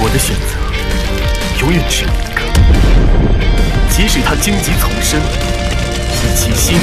我的选择永远只有一个，即使他荆棘丛生，以其心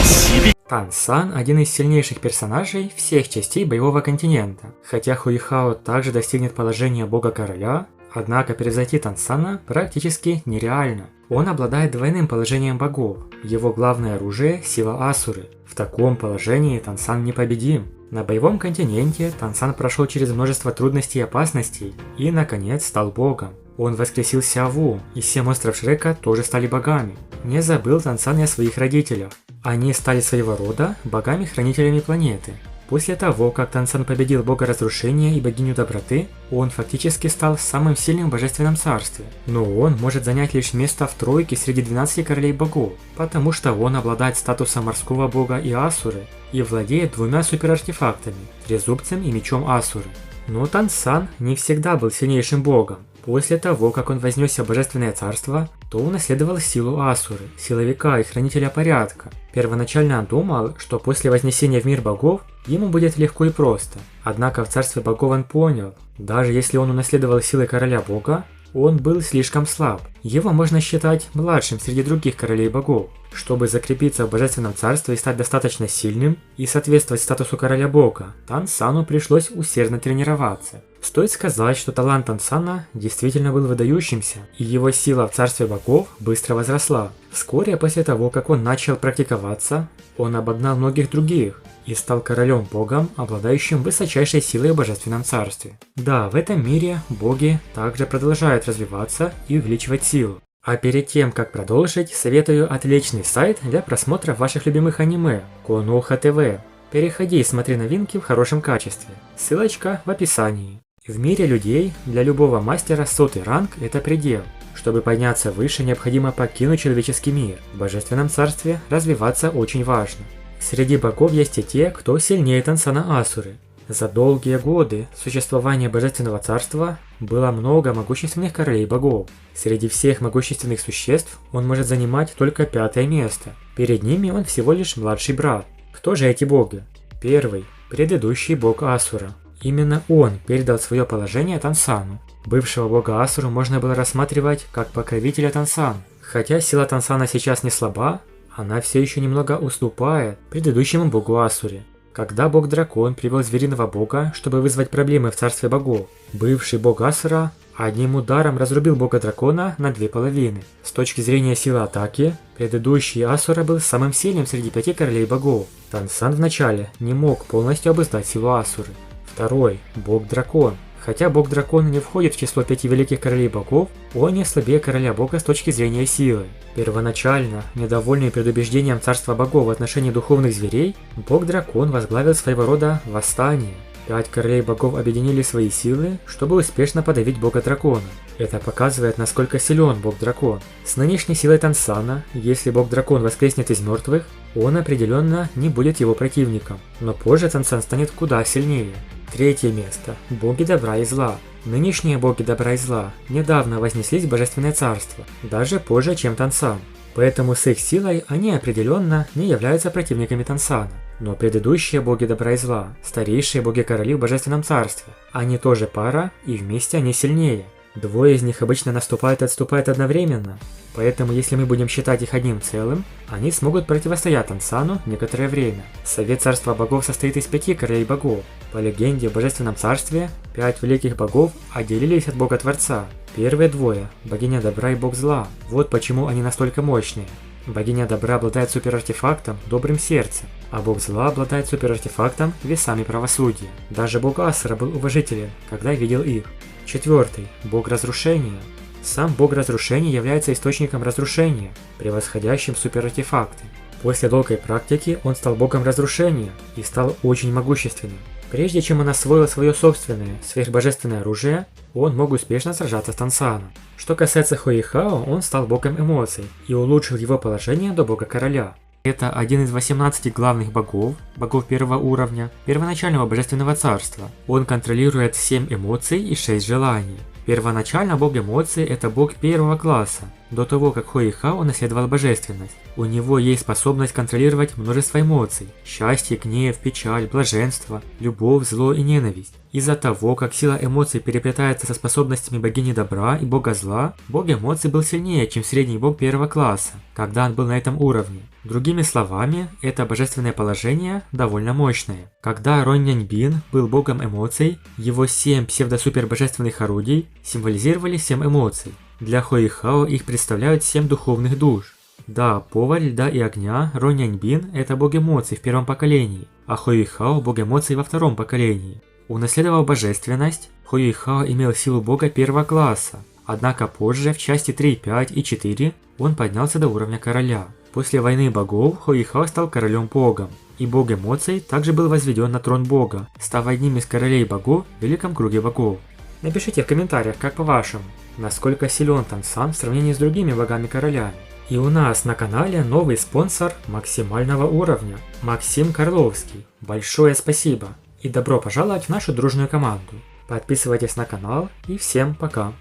其必。Тансан – один из сильнейших персонажей всех частей боевого континента. Хотя Хуихао также достигнет положения бога-короля, однако превзойти Тансана практически нереально. Он обладает двойным положением богов. Его главное оружие – сила Асуры. В таком положении Тансан непобедим. На боевом континенте Тансан прошел через множество трудностей и опасностей и, наконец, стал богом. Он воскресил Сяову, и 7 монстров Шрека тоже стали богами. Не забыл Тансан и о своих родителях. Они стали своего рода богами-хранителями планеты. После того, как Тансан победил бога разрушения и богиню доброты, он фактически стал самым сильным в божественном царстве. Но он может занять лишь место в тройке среди 12 королей богов, потому что он обладает статусом морского бога и Асуры и владеет 2 суперартефактами – трезубцем и мечом Асуры. Но Тансан не всегда был сильнейшим богом. После того, как он вознесся в божественное царство, то унаследовал силу Асуры, силовика и хранителя порядка. Первоначально он думал, что после вознесения в мир богов ему будет легко и просто. Однако в царстве богов он понял, даже если он унаследовал силы короля бога, он был слишком слаб. Его можно считать младшим среди других королей богов. Чтобы закрепиться в божественном царстве и стать достаточно сильным и соответствовать статусу короля бога, Тансану пришлось усердно тренироваться. Стоит сказать, что талант Тансана действительно был выдающимся, и его сила в царстве богов быстро возросла. Вскоре после того, как он начал практиковаться, он обогнал многих других и стал королем-богом, обладающим высочайшей силой в божественном царстве. Да, в этом мире боги также продолжают развиваться и увеличивать силу. А перед тем, как продолжить, советую отличный сайт для просмотра ваших любимых аниме – Konoha TV. Переходи и смотри новинки в хорошем качестве. Ссылочка в описании. В мире людей для любого мастера 100-й ранг – это предел. Чтобы подняться выше, необходимо покинуть человеческий мир. В божественном царстве развиваться очень важно. Среди богов есть и те, кто сильнее Тансана Асуры. За долгие годы существования божественного царства было много могущественных королей богов. Среди всех могущественных существ он может занимать только 5-е место. Перед ними он всего лишь младший брат. Кто же эти боги? Первый – предыдущий бог Асура. Именно он передал свое положение Тансану. Бывшего бога Асуру можно было рассматривать как покровителя Тансана. Хотя сила Тансана сейчас не слаба, она все еще немного уступает предыдущему богу Асуре. Когда бог-дракон привел звериного бога, чтобы вызвать проблемы в царстве богов, бывший бог Асура одним ударом разрубил бога-дракона на 2 половины. С точки зрения силы атаки, предыдущий Асура был самым сильным среди 5 королей богов. Тансан вначале не мог полностью обуздать силу Асуры. Второй – бог-дракон. Хотя бог-дракон не входит в число 5 великих королей богов, он не слабее короля бога с точки зрения силы. Первоначально, недовольный предубеждением царства богов в отношении духовных зверей, бог-дракон возглавил своего рода восстание. 5 королей богов объединили свои силы, чтобы успешно подавить бога-дракона. Это показывает, насколько силен бог-дракон. С нынешней силой Тансана, если бог-дракон воскреснет из мертвых, он определенно не будет его противником. Но позже Тансан станет куда сильнее. 3-е место. Боги добра и зла. Нынешние боги добра и зла недавно вознеслись в божественное царство, даже позже, чем Тансан. Поэтому с их силой они определенно не являются противниками Тансана. Но предыдущие боги добра и зла, старейшие боги-короли в божественном царстве, они тоже пара, и вместе они сильнее. 2 из них обычно наступают и отступают одновременно, поэтому если мы будем считать их одним целым, они смогут противостоять Тансану некоторое время. Совет царства богов состоит из 5 королей богов. По легенде, в божественном царстве 5 великих богов отделились от бога-творца. Первые 2 – богиня добра и бог зла. Вот почему они настолько мощные. Богиня добра обладает суперартефактом добрым сердцем, а бог зла обладает суперартефактом весами правосудия. Даже бог Асура был уважителен, когда видел их. 4-й – бог разрушения. Сам бог разрушения является источником разрушения, превосходящим суперартефакты. После долгой практики он стал богом разрушения и стал очень могущественным. Прежде чем он освоил свое собственное сверхбожественное оружие, он мог успешно сражаться с Тансаном. Что касается Хуихао, он стал богом эмоций и улучшил его положение до бога-короля. Это один из 18 главных богов, богов 1-го уровня, первоначального божественного царства. Он контролирует 7 эмоций и 6 желаний. Первоначально бог эмоций – это бог 1-го класса. До того, как Хуэйхао наследовал божественность, у него есть способность контролировать множество эмоций – счастье, гнев, печаль, блаженство, любовь, зло и ненависть. Из-за того, как сила эмоций переплетается со способностями богини добра и бога зла, бог эмоций был сильнее, чем средний бог первого класса, когда он был на этом уровне. Другими словами, это божественное положение довольно мощное. Когда Ронь-Няньбин был богом эмоций, его 7 псевдо-супербожественных орудий символизировали 7 эмоций. Для Хуэйхао их представляют 7 духовных душ. Да, поварь льда и огня Ронь-Няньбин – это бог эмоций в первом поколении, а Хуэйхао – бог эмоций во втором поколении. Унаследовав божественность, Хуэйхао имел силу бога первого класса, однако позже, в части 3, 5 и 4, он поднялся до уровня короля. После войны богов Хуэйхао стал королем-богом, и бог эмоций также был возведен на трон бога, став одним из королей богов в Великом Круге богов. Напишите в комментариях, как по-вашему, насколько силен Тансан в сравнении с другими богами-королями. И у нас на канале новый спонсор максимального уровня – Максим Карловский. Большое спасибо! И добро пожаловать в нашу дружную команду. Подписывайтесь на канал и всем пока!